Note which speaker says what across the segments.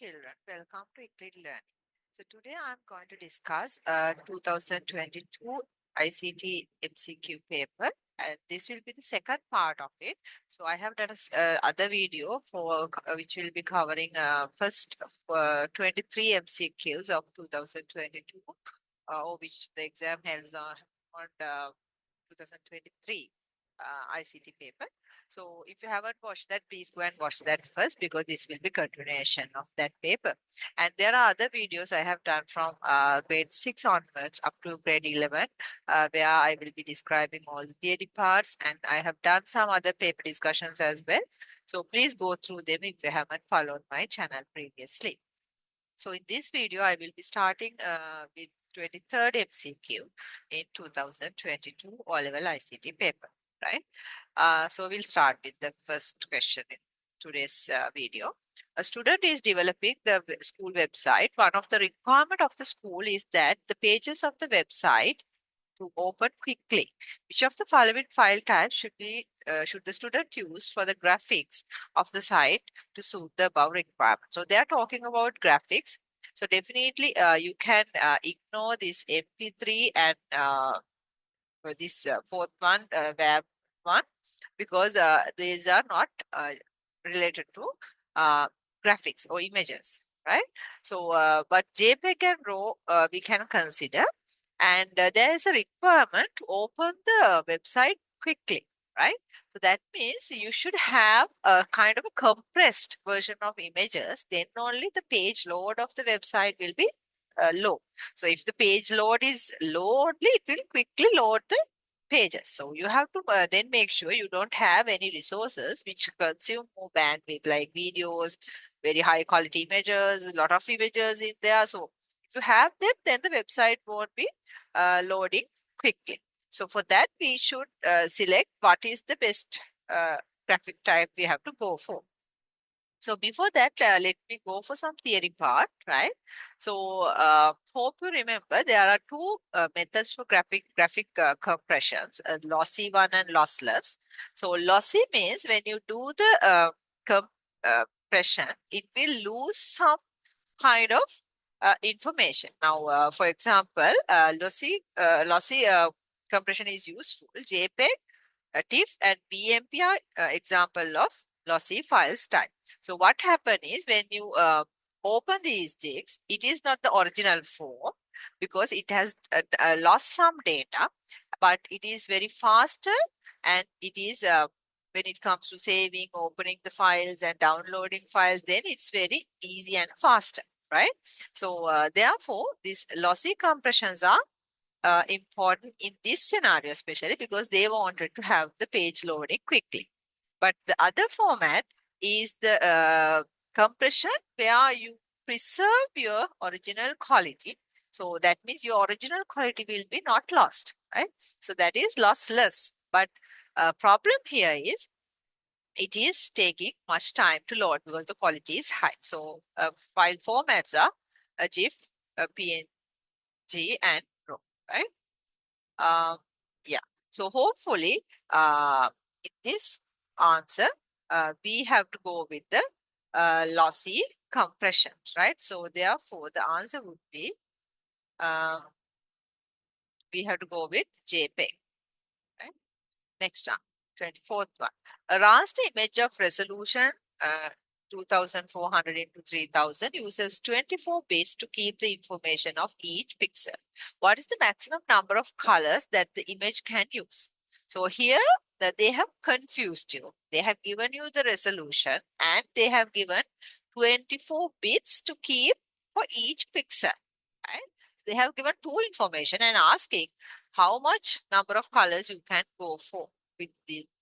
Speaker 1: children, welcome to Euclid Learning. So today I'm going to discuss 2022 ICT MCQ paper, and this will be the second part of it. So I have done other video for which will be covering first 23 MCQs of 2022, which the exam held on 2023 ICT paper. So if you haven't watched that, please go and watch that first because this will be continuation of that paper. And there are other videos I have done from grade 6 onwards up to grade 11 where I will be describing all the theory parts, and I have done some other paper discussions as well. So please go through them if you haven't followed my channel previously. So in this video, I will be starting with 23rd MCQ in 2022 O-level ICT paper, right? So we'll start with the first question in today's video. A student is developing the school website. One of the requirement of the school is that the pages of the website to open quickly. Which of the following file types should the student use for the graphics of the site to suit the above requirement? So they are talking about graphics. So definitely you can ignore this MP3 and this fourth one, web one, because these are not related to uh, graphics or images, right? So, but JPEG and RAW we can consider, and there is a requirement to open the website quickly, right? So that means you should have a kind of a compressed version of images. Then only the page load of the website will be low. So if the page load is low only, it will quickly load the pages. So you have to then make sure you don't have any resources which consume more bandwidth, like videos, very high quality images, a lot of images in there. So if you have them, then the website won't be loading quickly. So for that, we should select what is the best graphic type we have to go for. So before that, let me go for some theory part, right? So hope you remember there are two methods for graphic compressions, lossy one and lossless. So lossy means when you do the compression, it will lose some kind of information. Now, for example, lossy compression is useful. JPEG, TIFF, and BMP are example of lossy files type. So what happen is when you open these jigs, it is not the original form because it has lost some data, but it is very faster, and it is when it comes to saving, opening the files and downloading files, then it's very easy and faster, right? So therefore, these lossy compressions are important in this scenario, especially because they wanted to have the page loading quickly. But the other format is the compression where you preserve your original quality. So that means your original quality will be not lost, right? So that is lossless. But problem here is it is taking much time to load because the quality is high. So file formats are a GIF, a PNG, and RAW, right? Um, yeah. So hopefully, in this answer, we have to go with the lossy compressions, right? So therefore, the answer would be we have to go with JPEG, right? Next one, 24th one. A raster image of resolution 2400 into 3000 uses 24 bits to keep the information of each pixel. What is the maximum number of colors that the image can use? So here that they have confused you. They have given you the resolution and they have given 24 bits to keep for each pixel, right? So they have given two information and asking how much number of colors you can go for with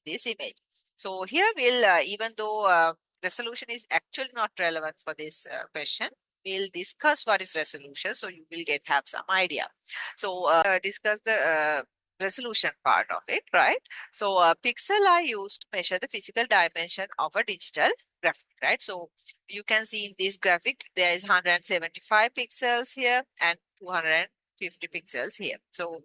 Speaker 1: this image. So here we'll, even though resolution is actually not relevant for this question, we'll discuss what is resolution so you will have some idea. So discuss the resolution part of it, right? So pixel are used to measure the physical dimension of a digital graphic, right? So you can see in this graphic there is 175 pixels here and 250 pixels here. So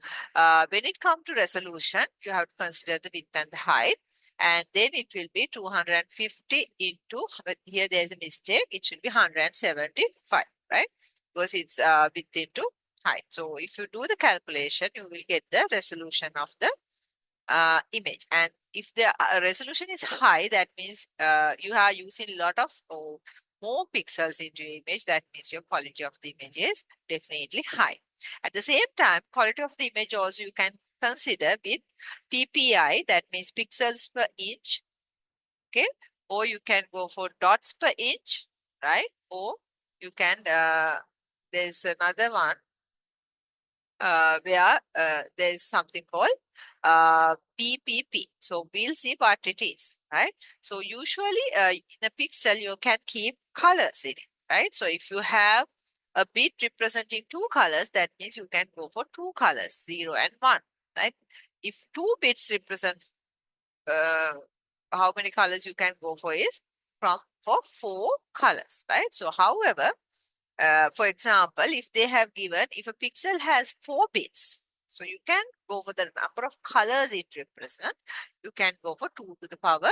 Speaker 1: when it comes to resolution, you have to consider the width and the height. and then it will be 250 into, but here there is a mistake, it should be 175, right? Because it's width into height. So if you do the calculation, you will get the resolution of the image. And if the resolution is high, that means you are using a lot of more pixels into your image. That means your quality of the image is definitely high. At the same time, quality of the image also you can consider with PPI, that means pixels per inch, okay? Or you can go for dots per inch, right? Or you can, there's another one where there is something called PPP. So we'll see what it is, right? So usually in a pixel, you can keep colors in it, right? So if you have a bit representing two colors, that means you can go for two colors, 0 and 1, right? If two bits represent uh, how many colors you can go for is for 4 colors, right? So however, for example, if they have given, if a pixel has 4 bits, so you can go for the number of colors it represents. You can go for 2 to the power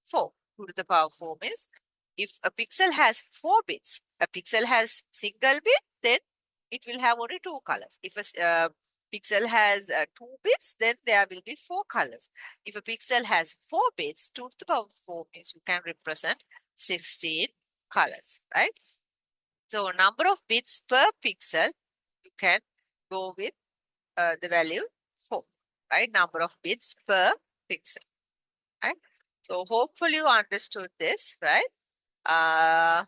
Speaker 1: 4. 2 to the power 4 means if a pixel has 4 bits, a pixel has single bit, then it will have only 2 colors. If a pixel has 2 bits, then there will be 4 colors. If a pixel has 4 bits, 2 to the power 4 means you can represent 16 colors, right? So number of bits per pixel, you can go with the value 4, right? Number of bits per pixel, right? So hopefully you understood this, right? Yeah,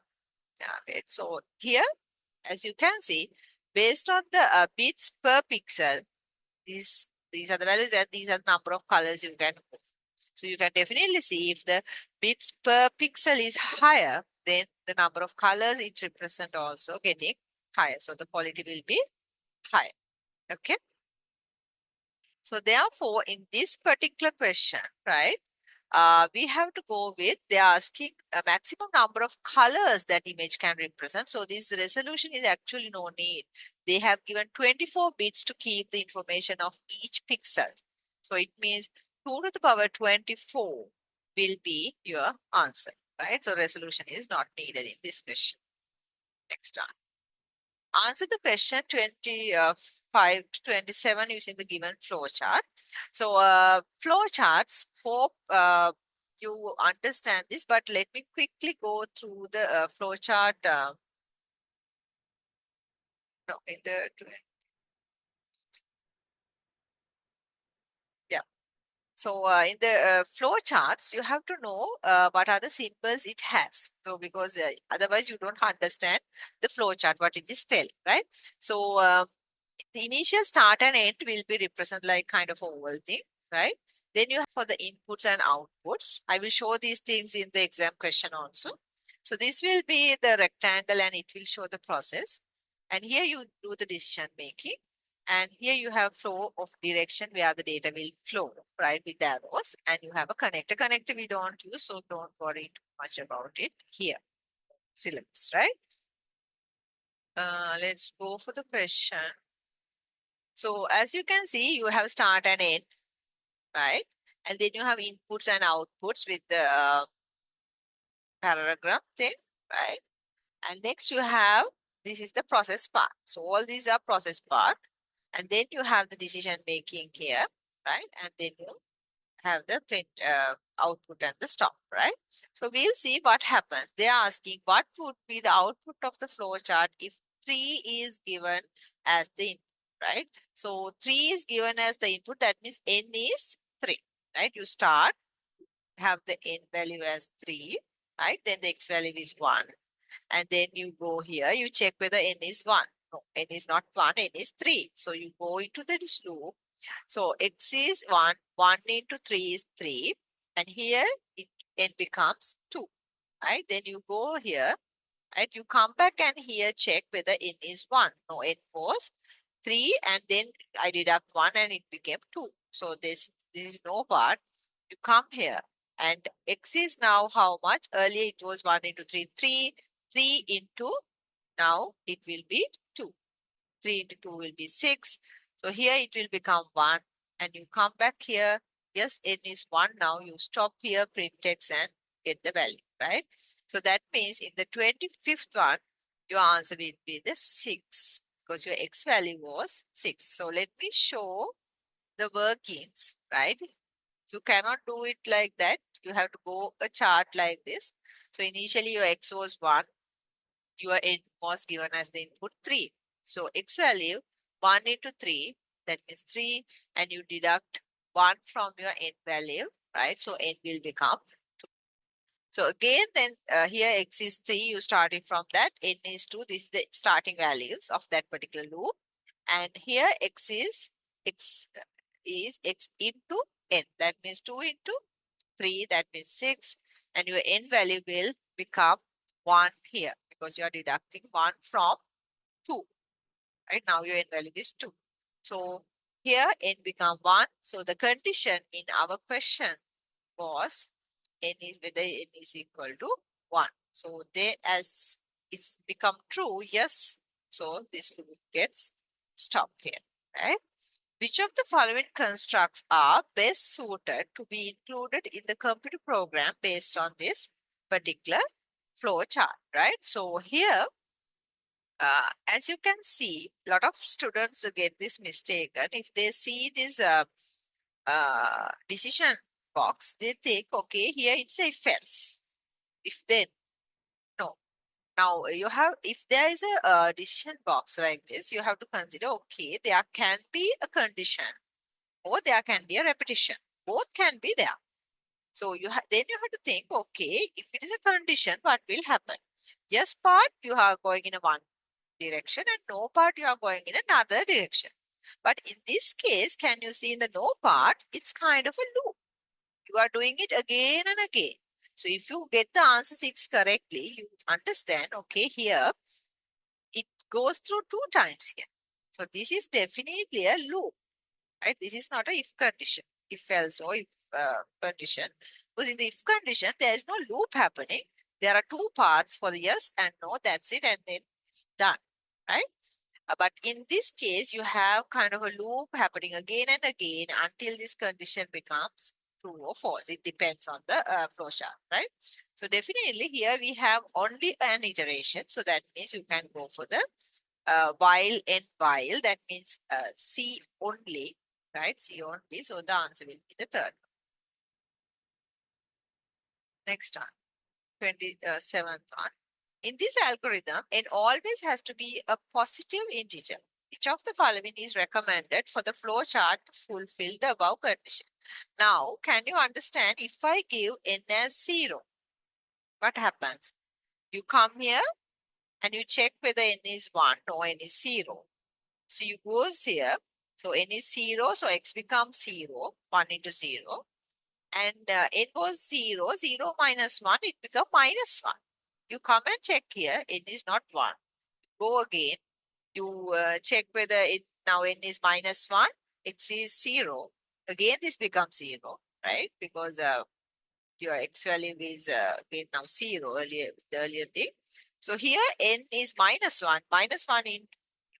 Speaker 1: okay. So here, as you can see, based on the bits per pixel, these are the values and these are the number of colors you can move. So you can definitely see if the bits per pixel is higher, then the number of colors it represents also getting higher. So the quality will be higher. Okay. So therefore, in this particular question, right, we have to go with, they're asking a maximum number of colors that image can represent. So this resolution is actually no need. They have given 24 bits to keep the information of each pixel. So it means 2 to the power 24 will be your answer, right? So resolution is not needed in this question. Next one. Answer the question 25 to 27 using the given flow chart. So flow charts, hope you understand this, but let me quickly go through the flow chart. No, in the, yeah. So in the flow charts, you have to know what are the symbols it has. So because otherwise you don't understand the flow chart, what it is telling, right? So the initial start and end will be represented like kind of oval thing, right? Then you have for the inputs and outputs. I will show these things in the exam question also. So this will be the rectangle and it will show the process. And here you do the decision making. And here you have flow of direction where the data will flow, right, with arrows. And you have a connector. Connector we don't use, so don't worry too much about it here. Syllabus, right? Let's go for the question. So as you can see, you have start and end, right? And then you have inputs and outputs with the paragraph thing, right? And next you have, this is the process part. So all these are process part. And then you have the decision making here, right? And then you have the print output and the stop, right? So we'll see what happens. They are asking what would be the output of the flow chart if 3 is given as the input, right? So 3 is given as the input. That means n is 3, right? You start, have the n value as 3, right? Then the x value is 1. And then you go here, you check whether n is 1. No, n is not 1, n is 3. So you go into this loop. So x is 1, 1 into 3 is 3. And here it n becomes 2, right? Then you go here, right? You come back and here check whether n is 1. No, n was 3 and then I deduct 1 and it became 2. So this is no part. You come here and x is now how much? Earlier it was 1 into 3, 3. 3 into, now it will be 2. 3 into 2 will be 6. So here it will become 1 and you come back here. yes, n is 1 now, you stop here, print x and get the value, right? So that means in the 25th one, your answer will be the 6 because your x value was 6. So let me show the workings, right? You cannot do it like that. You have to go a chart like this. So initially your x was 1, your n was given as the input 3. So x value 1 into 3, that means 3, and you deduct 1 from your n value, right? So n will become 2. So again, then here x is 3, you starting from that, n is 2, this is the starting values of that particular loop. And here x is x into n, that means 2 into 3, that means 6, and your n value will become 1 here because you are deducting 1 from 2, right? Now your n value is 2. So here n become 1. So the condition in our question was n is whether n is equal to 1. So they as it's become true, yes. So this loop gets stopped here, right? Which of the following constructs are best suited to be included in the computer program based on this particular flow chart, right? So here, as you can see, a lot of students get this mistaken. If they see this decision box, they think, okay, here it's a if else. If then, no. Now you have, if there is a decision box like this, you have to consider, okay, there can be a condition or there can be a repetition. Both can be there. So then you have to think, okay, if it is a condition, what will happen? Yes part, you are going in a one direction, and no part, you are going in another direction. But in this case, can you see in the no part, it's kind of a loop. You are doing it again and again. So if you get the answer 6 correctly, you understand, okay, here it goes through 2 times here. So this is definitely a loop, right? This is not a if condition, if else or if condition. Because in the if condition, there is no loop happening. There are 2 paths for the yes and no, that's it, and then it's done, right? But in this case, you have kind of a loop happening again and again until this condition becomes true or false. It depends on the flow chart, right? So definitely here we have only an iteration. So that means you can go for the while and while. That means C only, right? C only. So the answer will be the third. Next one, 27th one. In this algorithm, n always has to be a positive integer. Which of the following is recommended for the flow chart to fulfill the above condition? Now, can you understand if I give n as 0, what happens? You come here and you check whether n is 1 or n is 0. So you goes here. So n is 0, so x becomes 0, 1 into 0. And n was 0, 0 minus 1, it becomes minus 1. You come and check here, n is not 1. Go again, you check whether it now n is minus 1, x is 0. Again, this becomes 0, right? Because your x value is again now 0 earlier, the earlier thing. So here n is minus 1, minus 1 in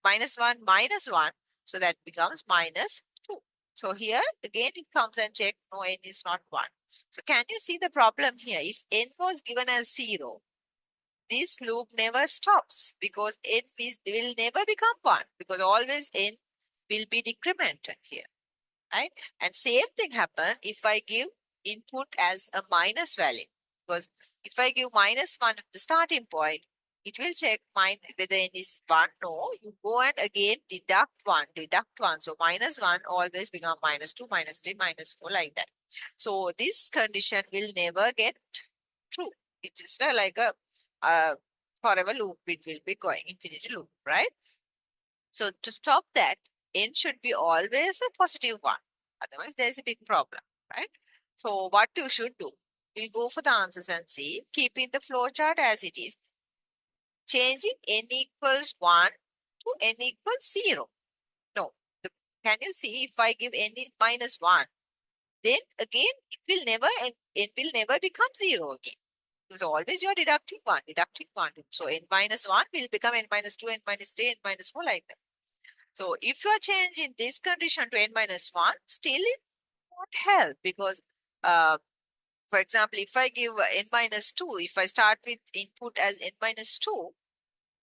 Speaker 1: minus 1 minus 1. So that becomes minus 2. So here again it comes and check, no, n is not 1. So can you see the problem here? If n was given as 0, this loop never stops because n will never become 1 because always n will be decremented here, right? And same thing happen if I give input as a minus value, because if I give minus 1 at the starting point, it will check whether n is 1. No, you go and again deduct 1, deduct 1. So minus 1 always become minus 2, minus 3, minus 4 like that. So this condition will never get true. It is like a forever loop. It will be going infinity loop, right? So to stop that, n should be always a positive 1. Otherwise, there is a big problem, right? So what you should do, we'll go for the answers and see, keeping the flow chart as it is, changing n equals 1 to n equals 0. No, can you see if I give n is minus 1, then again it will never, n will never become 0 again. Because always you are deducting 1, deducting 1. So n minus 1 will become n minus 2, n minus 3, n minus 4 like that. So if you are changing this condition to n minus 1, still won't help because, uh, for example, if I give n minus 2, if I start with input as n minus 2,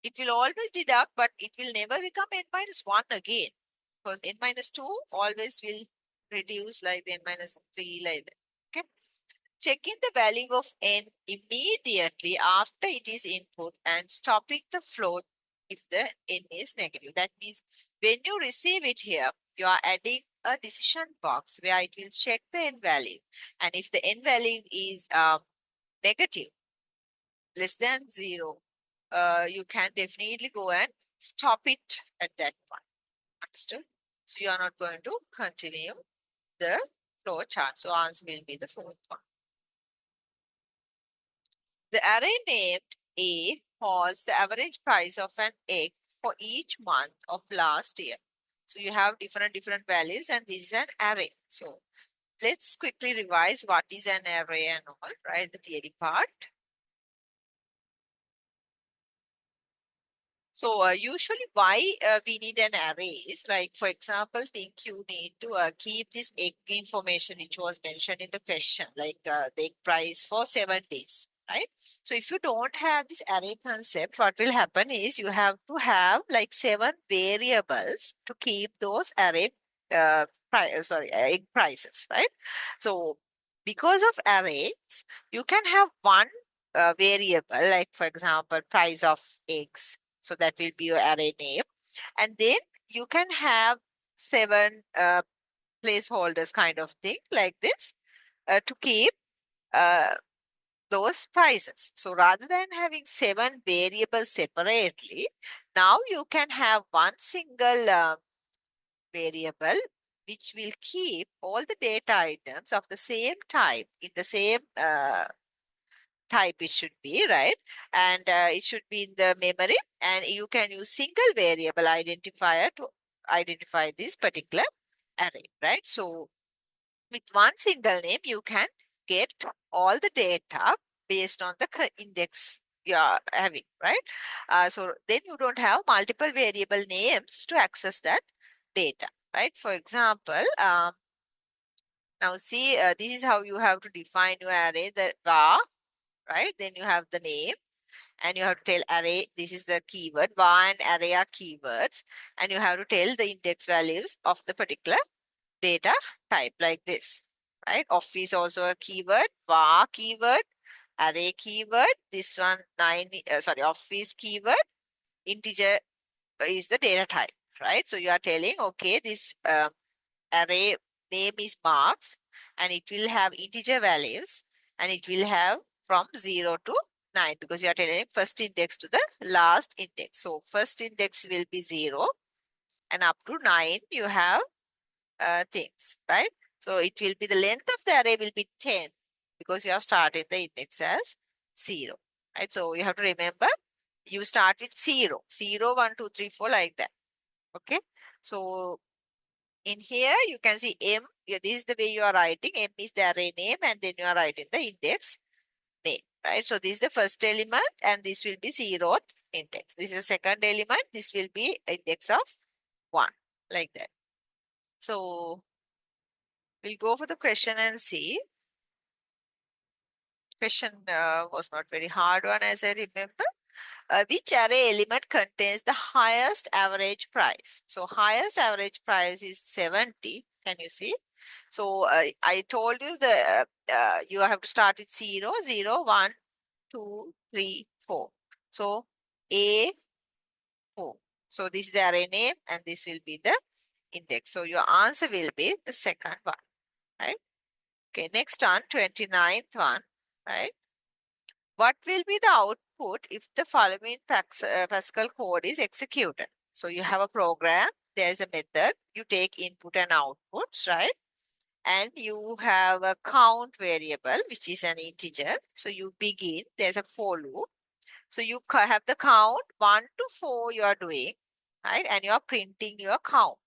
Speaker 1: it will always deduct, but it will never become n minus 1 again. Because n minus 2 always will reduce like the n minus 3 like that. Okay. Checking the value of n immediately after it is input and stopping the flow if the n is negative. That means when you receive it here, you are adding a decision box where it will check the n value. And if the n value is negative, less than 0, you can definitely go and stop it at that point. Understood? So you are not going to continue the flow chart. So answer will be the fourth one. The array named A holds the average price of an egg for each month of last year. So you have different values and this is an array. So let's quickly revise what is an array and all, right? The theory part. So usually why we need an array is like, for example, think you need to keep this egg information which was mentioned in the question, like the egg price for 7 days, right? So if you don't have this array concept, what will happen is you have to have like 7 variables to keep those array egg prices, right? So because of arrays, you can have one variable, like for example, price of eggs, so that will be your array name. And then you can have 7 placeholders kind of thing like this to keep uh, those prices. So rather than having 7 variables separately, now you can have one single variable which will keep all the data items of the same type in the same type it should be, right? And it should be in the memory, and you can use single variable identifier to identify this particular array, right? So with one single name, you can get all the data based on the index you are having, right? So then you don't have multiple variable names to access that data, right? For example, now see, this is how you have to define your array, the var, right? Then you have the name, and you have to tell array, this is the keyword. Var and array are keywords, and you have to tell the index values of the particular data type like this, right? Off is also a keyword, var keyword, array keyword. This one off is keyword, integer is the data type, right? So you are telling, okay, this array name is marks, and it will have integer values, and it will have from 0 to 9, because you are telling first index to the last index. So first index will be 0, and up to 9 you have things, right? So it will be, the length of the array will be 10, because you are starting the index as 0, right? So you have to remember, you start with 0, 0, 1, 2, 3, 4 like that. Okay. So in here, you can see M. This is the way you are writing. M is the array name, and then you are writing the index name, right? So this is the first element, and this will be 0th index. This is the second element. This will be index of 1, like that. So we'll go for the question and see. Question was not very hard one, as I remember. Which array element contains the highest average price? So highest average price is 70. Can you see? So I told you the you have to start with 0, 0, 1, 2, 3, 4. So A 4. So this is the array name, and this will be the index. So your answer will be the second one, right? Okay, next one, 29th one, right? What will be the output if the following Pascal code is executed? So you have a program, there's a method, you take input and outputs, right? And you have a count variable, which is an integer. So you begin, there's a for loop. So you have the count 1 to 4 you are doing, right? And you are printing your count.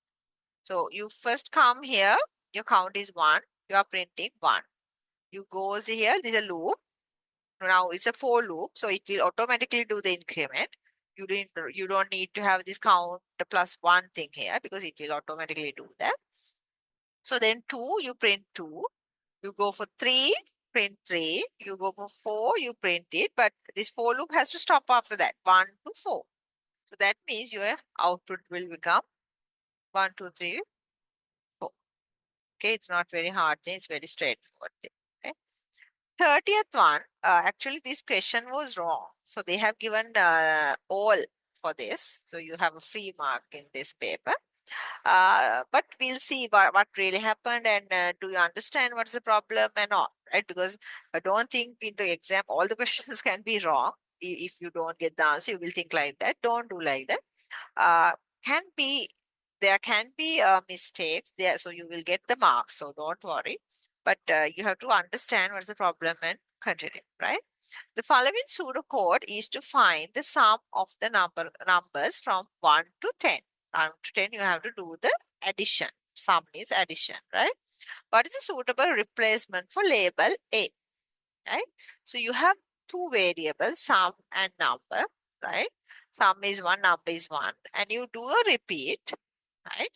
Speaker 1: So you first come here, your count is 1, you are printing 1. You goes here, there's a loop. Now it's a for loop, so it will automatically do the increment. You don't need to have this count plus 1 thing here, because it will automatically do that. So then 2, you print 2. You go for 3, print 3. You go for 4, you print it. But this for loop has to stop after that, 1 to 4. So that means your output will become 1, 2, 3, 4. Okay, it's not very hard thing, it's very straightforward thing. Okay. 30th one, actually this question was wrong. So they have given all for this. So you have a free mark in this paper. But we'll see what really happened and do you understand what's the problem and all, right? Because I don't think in the exam all the questions can be wrong. If you don't get the answer, you will think like that. Don't do like that. Uh, can be there can be mistakes there, so you will get the marks. So don't worry. But you have to understand what's the problem and continue, right? The following pseudocode is to find the sum of the numbers from 1 to 10. 1 to 10, you have to do the addition. Sum is addition, right? What is a suitable replacement for label A, right? So you have two variables, sum and number, right? Sum is 1, number is 1, and you do a repeat, right?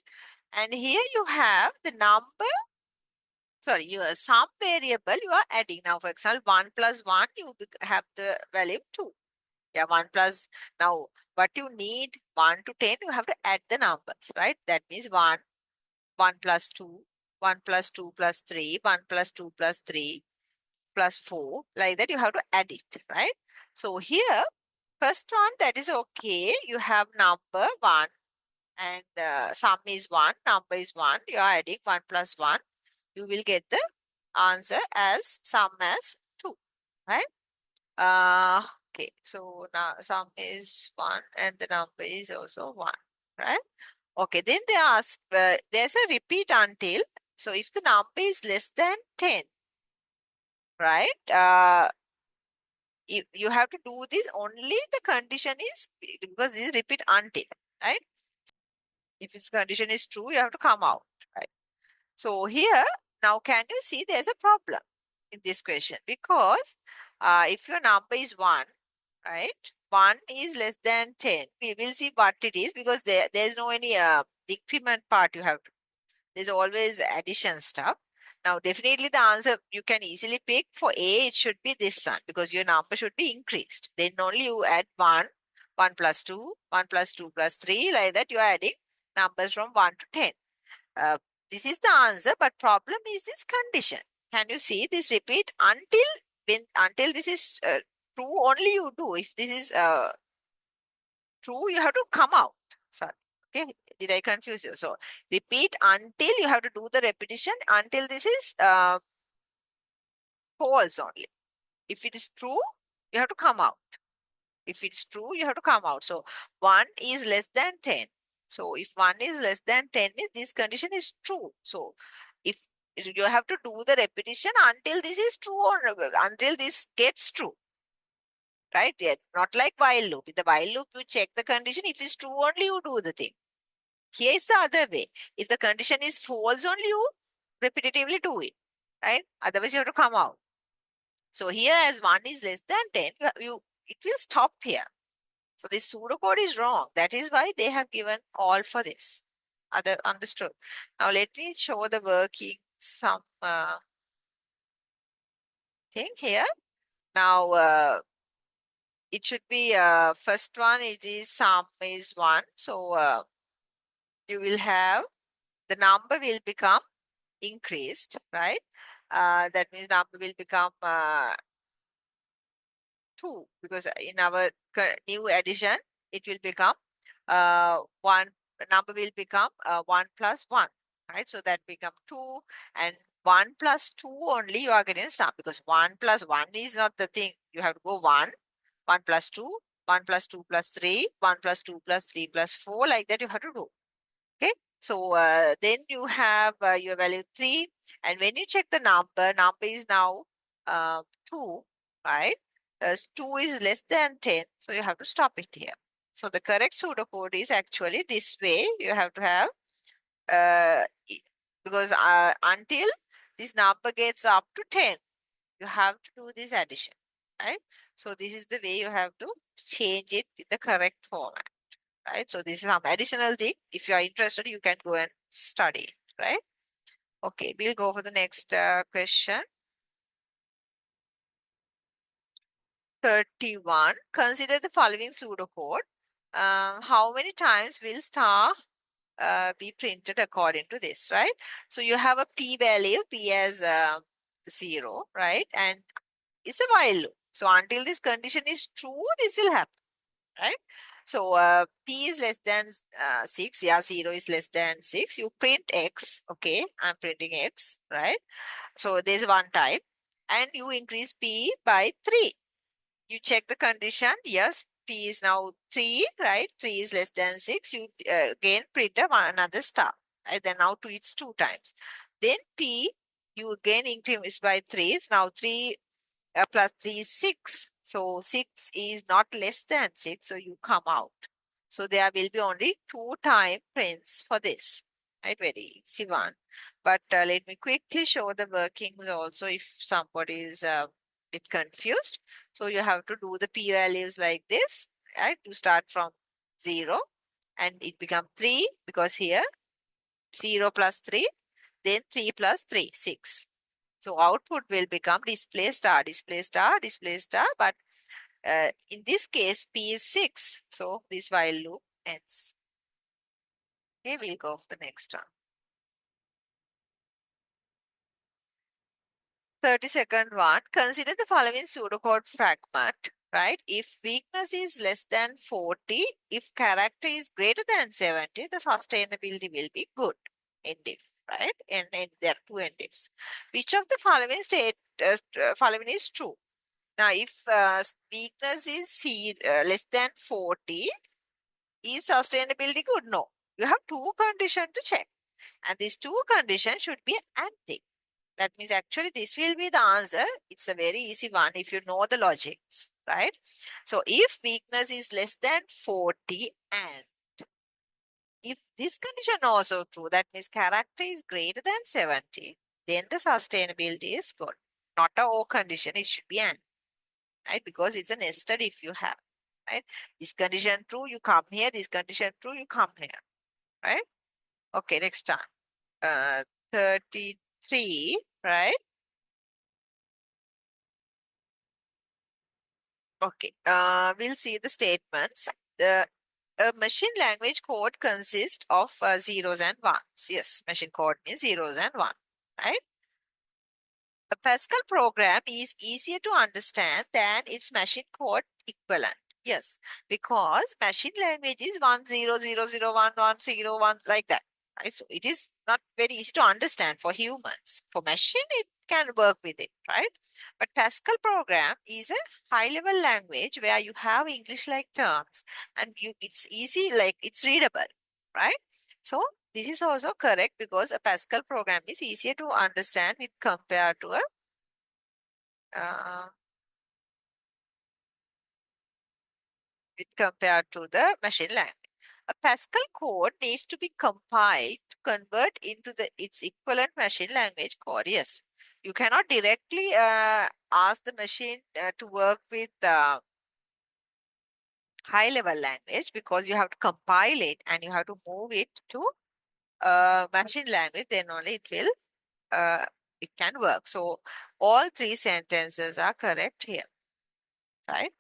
Speaker 1: And here you have the number, sorry, your sum variable you are adding. Now, for example, 1 plus 1, you have the value 2. Yeah, 1 plus, now what you need, 1 to 10, you have to add the numbers, right? That means 1, 1 plus 2, 1 plus 2 plus 3, 1 plus 2 plus 3 plus 4, like that you have to add it, right? So here, first one, that is okay. You have number 1 and sum is 1, number is 1. You are adding 1 plus 1. You will get the answer as sum as 2, right? Uh, okay, so now sum is 1 and the number is also 1, right? Okay, then they ask, there's a repeat until. So if the number is less than 10, right? You have to do this only the condition is, because this is repeat until, right? If its condition is true, you have to come out, right? So here, now can you see there's a problem in this question? Because if your number is 1, right? 1 is less than 10. We will see what it is because there's no any decrement part you have to. There's always addition stuff. Now, definitely the answer you can easily pick for A, it should be this one because your number should be increased. Then only you add 1, 1 plus 2, 1 plus 2 plus 3, like that you are adding numbers from 1 to 10. Uh, this is the answer, but problem is this condition. Can you see this repeat until this is true only you do. If this is true, you have to come out. Sorry. Okay. Did I confuse you? So repeat until you have to do the repetition until this is false only. If it is true, you have to come out. If it's true, you have to come out. So 1 is less than 10. So if 1 is less than 10 means this condition is true. So if you have to do the repetition until this is true or until this gets true. Right? Yeah. Not like while loop. In the while loop, you check the condition. If it's true only, you do the thing. Here is the other way. If the condition is false only, you repetitively do it. Right? Otherwise, you have to come out. So here as 1 is less than 10, it will stop here. So this pseudocode is wrong. That is why they have given all for this. Other understood. Now let me show the working some thing here. Now it should be first one. It is sum is 1. So you will have the number will become increased, right? That means number will become 2 because in our new addition it will become 1, number will become 1 plus 1, right? So that become 2 and 1 plus 2 only you are getting sum because 1 plus 1 is not the thing. You have to go 1, 1 plus 2, 1 plus 2 plus 3, 1 plus 2 plus 3 plus 4, like that you have to do. Okay. So then you have your value 3 and when you check the number is now 2, right? 2 is less than 10, so you have to stop it here. So the correct pseudocode is actually this way. You have to have, because until this number gets up to 10, you have to do this addition, right? So this is the way you have to change it in the correct format, right? So this is some additional thing. If you are interested, you can go and study, right? Okay, we'll go for the next question. 31. Consider the following pseudocode. How many times will star be printed according to this, right? So you have a p value, p as 0, right? And it's a while loop. So until this condition is true, this will happen, right? So p is less than 6, yeah, 0 is less than 6. You print x, okay? I'm printing x, right? So there's one type, and you increase p by 3. You check the condition, yes, p is now 3, right? 3 is less than 6. You again print another star, right? Then now it's 2 times. Then p, you again increase by 3. So now 3 plus 3 is 6. So 6 is not less than 6. So you come out. So there will be only 2 time prints for this. Right, very easy one. But let me quickly show the workings also if somebody is bit confused. So you have to do the p values like this, right? To start from 0 and it become 3 because here 0 plus 3, then 3 plus 3, 6. So output will become display star, display star, display star. But in this case, P is 6. So this while loop ends. Okay, we'll go for the next one. 32nd one. Consider the following pseudocode fragment, right? If weakness is less than 40, if character is greater than 70, the sustainability will be good. End if, right? And there are two end ifs. Which of the following is true? Now, if weakness is less than 40, is sustainability good? No. You have two conditions to check. And these two conditions should be and thing. That means actually this will be the answer. It's a very easy one if you know the logics, right? So if weakness is less than 40 and if this condition also true, that means character is greater than 70, then the sustainability is good. Not a O condition, it should be an, right? Because it's a nested if you have, right? This condition true, you come here. This condition true, you come here, right? Okay, next time. 33, right? Okay, we'll see the statements. The a machine language code consists of zeros and ones. Yes, machine code means zeros and one, right? A Pascal program is easier to understand than its machine code equivalent. Yes, because machine language is 1 0 0 0 1 1 0 1 like that. Right? So it is not very easy to understand for humans. For machine, it can work with it, right? But Pascal program is a high level language where you have English like terms and it's easy, like it's readable, right? So this is also correct because a Pascal program is easier to understand with compared to a uh, the machine language. A Pascal code needs to be compiled to convert into its equivalent machine language code. Yes, you cannot directly ask the machine to work with high level language because you have to compile it and you have to move it to machine language. Then only it can work. So all three sentences are correct here, right?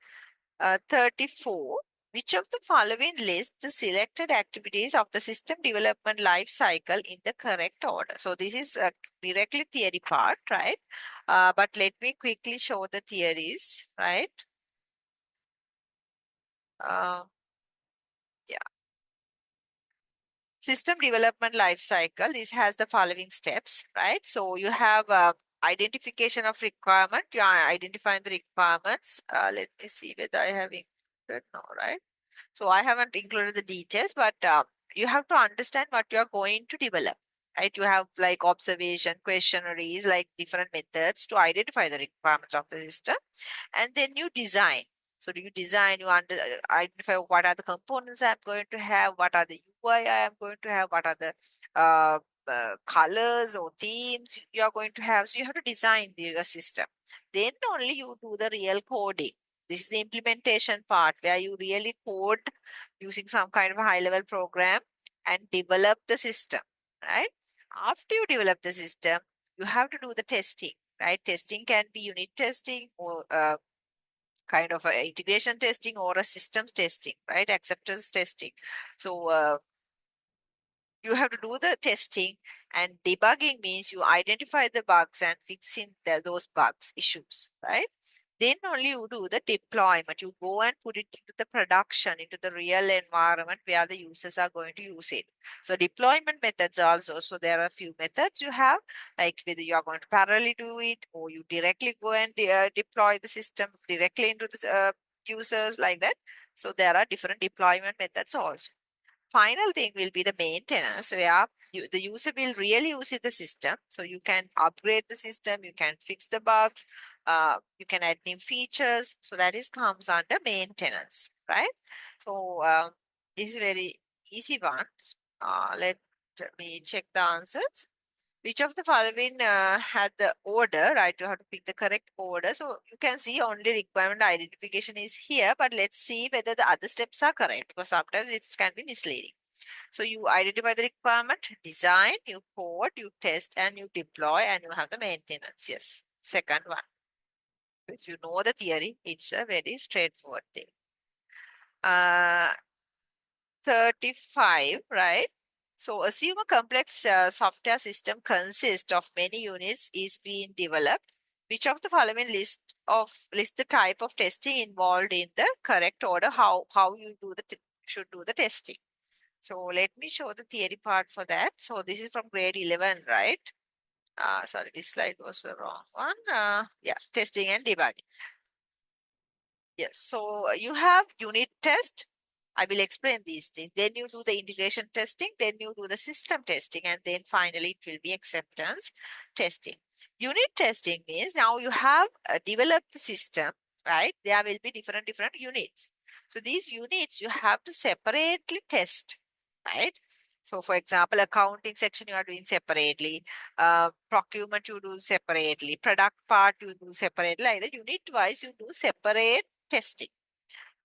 Speaker 1: 34. Which of the following lists the selected activities of the system development life cycle in the correct order? So this is directly theory part, right? But let me quickly show the theories, right? Uh, yeah. System development life cycle. This has the following steps, right? So you have identification of requirement. You are identifying the requirements. Let me see whether I have included. No, right? So I haven't included the details, but you have to understand what you are going to develop, right? You have like observation, questionnaires, like different methods to identify the requirements of the system. And then you design. So do you design, identify what are the components I'm going to have, what are the UI I am going to have, what are the uh, colors or themes you are going to have. So you have to design your system. Then only you do the real coding. This is the implementation part where you really code using some kind of a high level program and develop the system, right? After you develop the system, you have to do the testing, right? Testing can be unit testing or kind of a integration testing or a systems testing, right? Acceptance testing. So you have to do the testing, and debugging means you identify the bugs and fixing those bugs issues, right? Then only you do the deployment. You go and put it into the production, into the real environment where the users are going to use it. So deployment methods also. So there are a few methods you have, like whether you are going to parallelly do it or you directly go and deploy the system directly into the users like that. So there are different deployment methods also. Final thing will be the maintenance where the user will really use the system. So you can upgrade the system, you can fix the bugs, you can add new features. So that is comes under maintenance, right? So this is very easy one. Let me check the answers. Which of the following had the order, right? You have to pick the correct order. So you can see only requirement identification is here, but let's see whether the other steps are correct because sometimes it can be misleading. So you identify the requirement, design, you code, you test, and you deploy, and you have the maintenance. Yes. Second one. If you know the theory, it's a very straightforward thing. Uh, 35, right? So assume a complex software system consists of many units is being developed. Which of the following list the type of testing involved in the correct order? How you do should do the testing. So let me show the theory part for that. So this is from grade 11, right? Sorry, this slide was the wrong one. Yeah, testing and debugging. Yes, so you have unit test. I will explain these things. Then you do the integration testing, then you do the system testing, and then finally it will be acceptance testing. Unit testing means now you have developed the system, right? There will be different units. So these units you have to separately test, right? So for example, accounting section you are doing separately, procurement you do separately, product part you do separately, like the unit wise you do separate testing.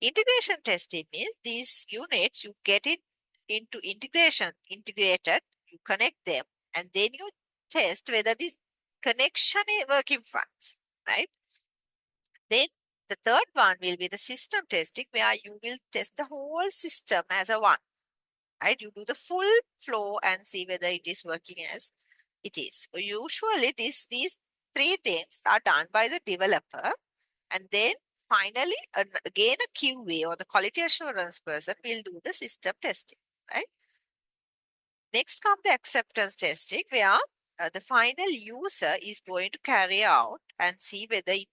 Speaker 1: Integration testing means these units, you get it into integrated, you connect them, and then you test whether this connection is working fine, right? Then the third one will be the system testing, where you will test the whole system as a one, right? You do the full flow and see whether it is working as it is. So usually these three things are done by the developer, and then finally, again, a QA or the quality assurance person will do the system testing, right? Next comes the acceptance testing, where the final user is going to carry out and see whether it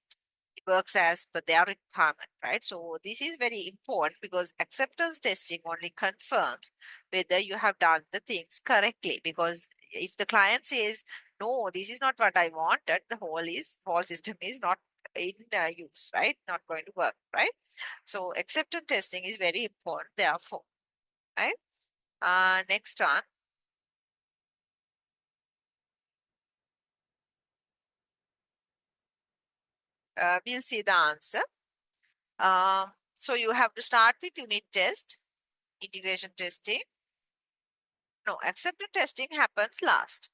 Speaker 1: works as per their requirement, right? So this is very important because acceptance testing only confirms whether you have done the things correctly. Because if the client says, no, this is not what I wanted, the whole system is not in use, right? Not going to work, right? So acceptance testing is very important, therefore, right? Next one, we'll see the answer. So you have to start with unit test, integration testing. No, acceptance testing happens last.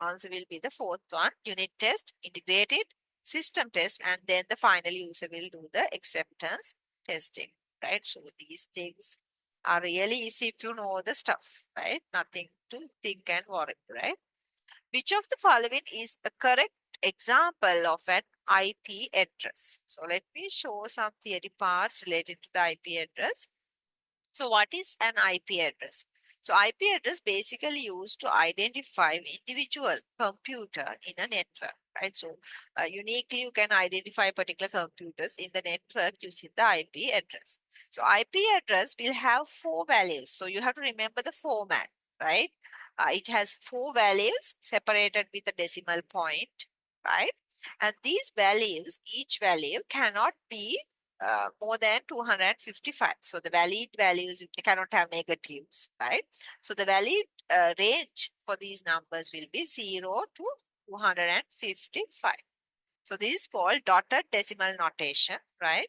Speaker 1: Answer will be the fourth one, unit test, integrated, system test, and then the final user will do the acceptance testing, right? So these things are really easy if you know the stuff, right? Nothing to think and worry, right? Which of the following is a correct example of an IP address? So let me show some theory parts related to the IP address. So what is an IP address? So IP address basically used to identify individual computer in a network, right? So uniquely you can identify particular computers in the network using the IP address. So IP address will have four values. So you have to remember the format, right? It has four values separated with a decimal point, right? And these values, each value cannot be more than 255. So the valid values cannot have negatives, right? So the valid range for these numbers will be 0 to 255. So this is called dotted decimal notation, right?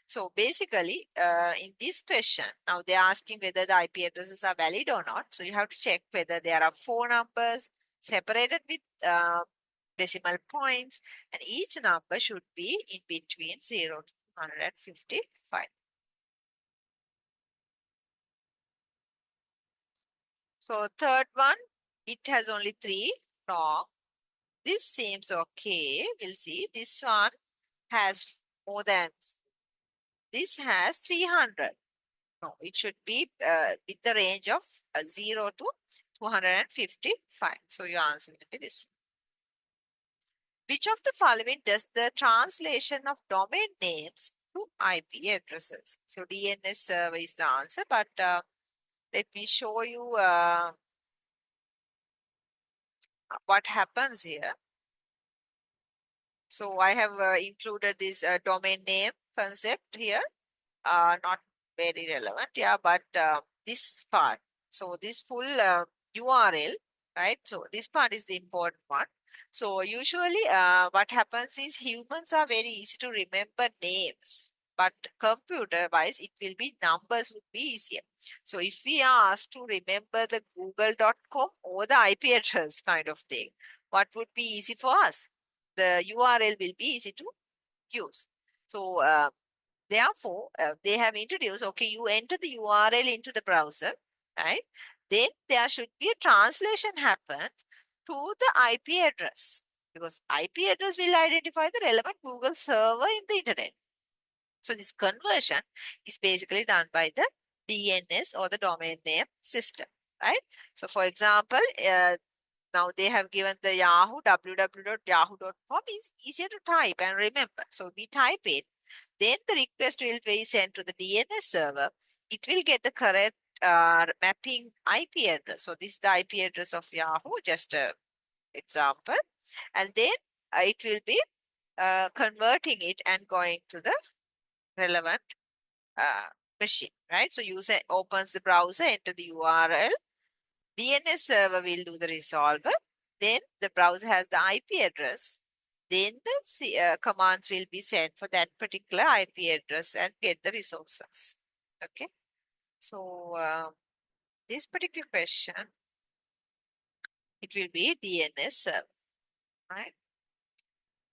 Speaker 1: So basically, in this question, now they're asking whether the IP addresses are valid or not. So you have to check whether there are four numbers, separated with decimal points, and each number should be in between 0 to 155. So third one, it has only 3 wrong. This seems okay. We'll see. This one has more than, this has 300. No, it should be with the range of 0 to 255. So your answer will be this. Which of the following does the translation of domain names to IP addresses? So DNS server is the answer, but let me show you what happens here. So I have included this domain name concept here. Not very relevant, yeah, but this part. So this full URL, right? So this part is the important one. So usually what happens is humans are very easy to remember names, but computer wise, it will be numbers would be easier. So if we are asked to remember the google.com or the IP address kind of thing, what would be easy for us? The URL will be easy to use. So therefore, they have introduced, okay, you enter the URL into the browser, right? Then there should be a translation happen to the IP address, because IP address will identify the relevant Google server in the internet. So this conversion is basically done by the DNS or the domain name system, right? So for example, now they have given the Yahoo, www.yahoo.com is easier to type and remember. So we type it, then the request will be sent to the DNS server. It will get the correct mapping IP address. So this is the IP address of Yahoo, just an example. And then it will be converting it and going to the relevant uh, machine, right? So user opens the browser, enter the URL. DNS server will do the resolver. Then the browser has the IP address. Then the commands will be sent for that particular IP address and get the resources. Okay. So this particular question, it will be DNS server, right?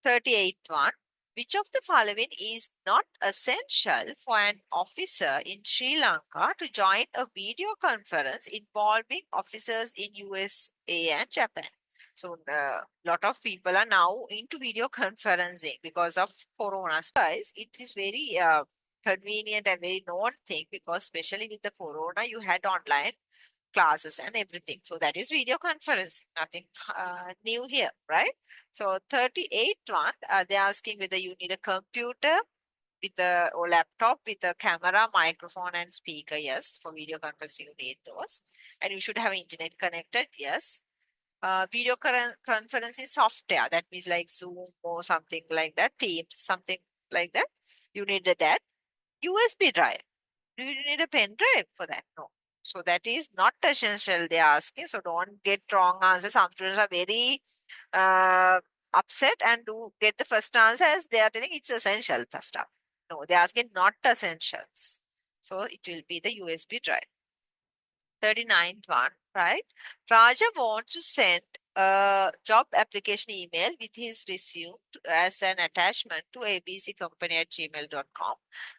Speaker 1: 38th one. Which of the following is not essential for an officer in Sri Lanka to join a video conference involving officers in USA and Japan? So a lot of people are now into video conferencing because of Corona. Guys, it is very convenient and very known thing, because especially with the Corona, you had online classes and everything. So that is video conferencing, nothing new here, right? So 38 one, they're asking whether you need a computer with a or laptop with a camera, microphone, and speaker. Yes, for video conferencing you need those, and you should have internet connected. Yes. Video conferencing software, that means like Zoom or something like that, Teams, something like that. You need that USB drive. Do you need a pen drive for that? No. So that is not essential, they are asking. So don't get wrong answers. Some students are very uh, upset and do get the first answer as they are telling it's essential stuff. No, they're asking not essentials. So it will be the USB drive. 39th one, right? Raja wants to send a job application email with his resume as an attachment to abccompany@gmail.com.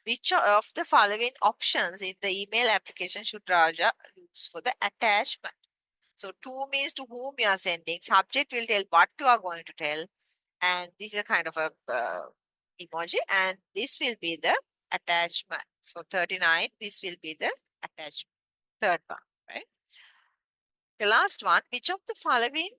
Speaker 1: Which of the following options in the email application should Raja use for the attachment? So to means to whom you are sending. Subject will tell what you are going to tell. And this is a kind of a emoji. And this will be the attachment. So 39, this will be the attachment. Third one, right? The last one, which of the following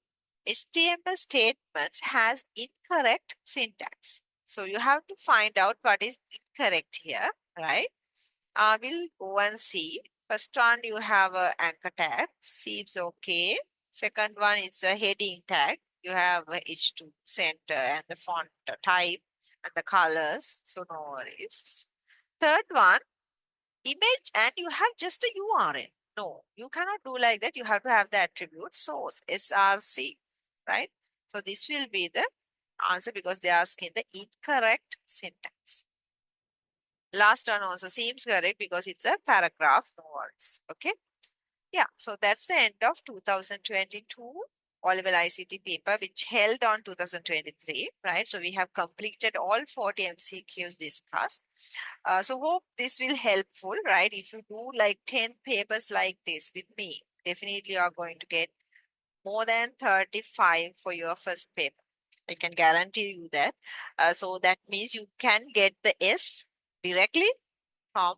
Speaker 1: HTML statements has incorrect syntax? So you have to find out what is incorrect here, right? We'll go and see. First one, you have a anchor tag, seems okay. Second one, it's a heading tag. You have a H2 center and the font type and the colors, so no worries. Third one, image, and you have just a URL. No, you cannot do like that. You have to have the attribute source, SRC, right? So this will be the answer, because they are asking the incorrect syntax. Last one also seems correct because it's a paragraph, no words. Okay. Yeah, so that's the end of 2022 O-level ICT paper, which held on 2023, right? So we have completed all 40 MCQs discussed. So hope this will helpful, right? If you do like 10 papers like this with me, definitely you are going to get more than 35 for your first paper. I can guarantee you that. So that means you can get the S directly from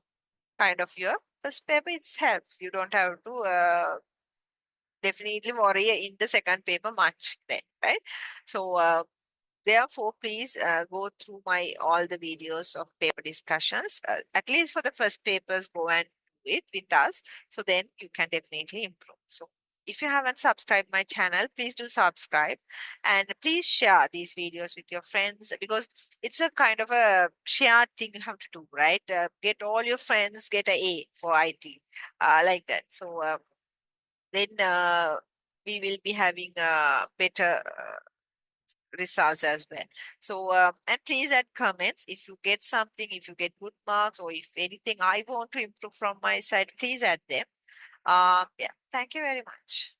Speaker 1: kind of your first paper itself. You don't have to definitely worry in the second paper much then, right? So therefore, please go through my all the videos of paper discussions. At least for the first papers, go and do it with us. So then you can definitely improve. So if you haven't subscribed my channel, please do subscribe and please share these videos with your friends because it's a kind of a shared thing you have to do, right? Get all your friends, get a for IT, like that. So then we will be having better results as well. So, and please add comments if you get something, if you get good marks, or if anything I want to improve from my side, please add them. Yeah, thank you very much.